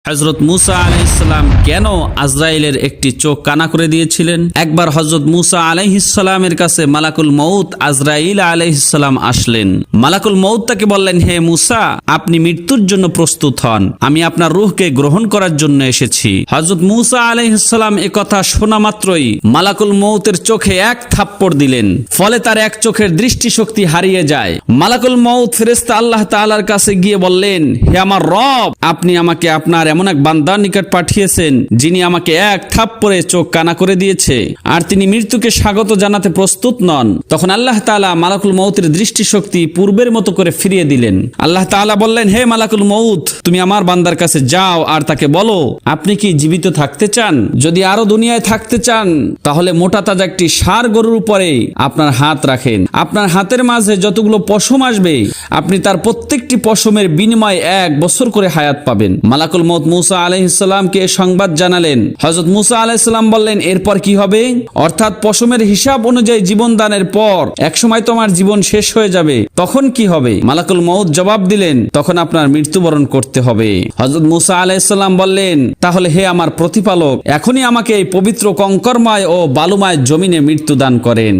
হযরত মুসা আলাইহিস সালাম কেন আজরাইলের একটি চোখ কানা করে দিয়েছিলেন? একবার হযরত মুসা আলাইহিস সালামের কাছে মালাকুল মউত আজরাইল আলাইহিস সালাম আসলেন। মালাকুল মউত তাকে বললেন, হে মুসা, আপনি মৃত্যুর জন্য প্রস্তুত হন, আমি আপনার রূহকে গ্রহণ করার জন্য এসেছি। হযরত মুসা আলাইহিস সালাম এ কথা শোনা মাত্রই মালাকুল মউতের চোখে এক থাপ্পড় দিলেন, ফলে তার এক চোখের দৃষ্টিশক্তি হারিয়ে যায়। মালাকুল মউত ফেরেশতা আল্লাহ তাআলার কাছে গিয়ে বললেন, হে আমার রব, আপনি আমাকে আপনার এমন এক বান্দার নিকট পাঠিয়েছেন যিনি আমাকে এক থাপ্পড়ে চোখ কানা করে দিয়েছে, আর তিনি মৃত্যুকে স্বাগত জানাতে প্রস্তুত নন। তখন আল্লাহ তাআলা মালাকুল মউতের দৃষ্টিশক্তি পূর্বের মতো করে ফিরিয়ে দিলেন। আল্লাহ তাআলা বললেন, হে মালাকুল মউত, তুমি আমার বান্দার কাছে যাও আর তাকে বলো, আপনি কি জীবিত থাকতে চান? যদি আরো দুনিয়ায় থাকতে চান তাহলে মোটা তাজা একটি ষাঁড় গরুর উপরে আপনার হাত রাখেন। আপনার হাতের মাঝে যতগুলো পশম আসবে আপনি তার প্রত্যেকটি পশমের বিনিময়ে 1 বছর করে হায়াত পাবেন। মালাকুল মউত মুসা আলাইহিস সালামকে সংবাদ জানালেন। হযরত মুসা আলাইহিস সালাম বললেন, এরপর কি হবে? অর্থাৎ পশমের হিসাব অনুযায়ী জীবন দানের পর একসময় তোমার জীবন শেষ হয়ে যাবে, তখন কি হবে? মালাকুল মউত জবাব দিলেন, তখন আপনার মৃত্যুবরণ করতে হবে। হযরত মুসা আলাইহিস সালাম বললেন, তাহলে হে আমার প্রতিপালক, এখনই আমাকে এই পবিত্র কঙ্করময় ও বালুময় জমিনে মৃত্যু দান করেন।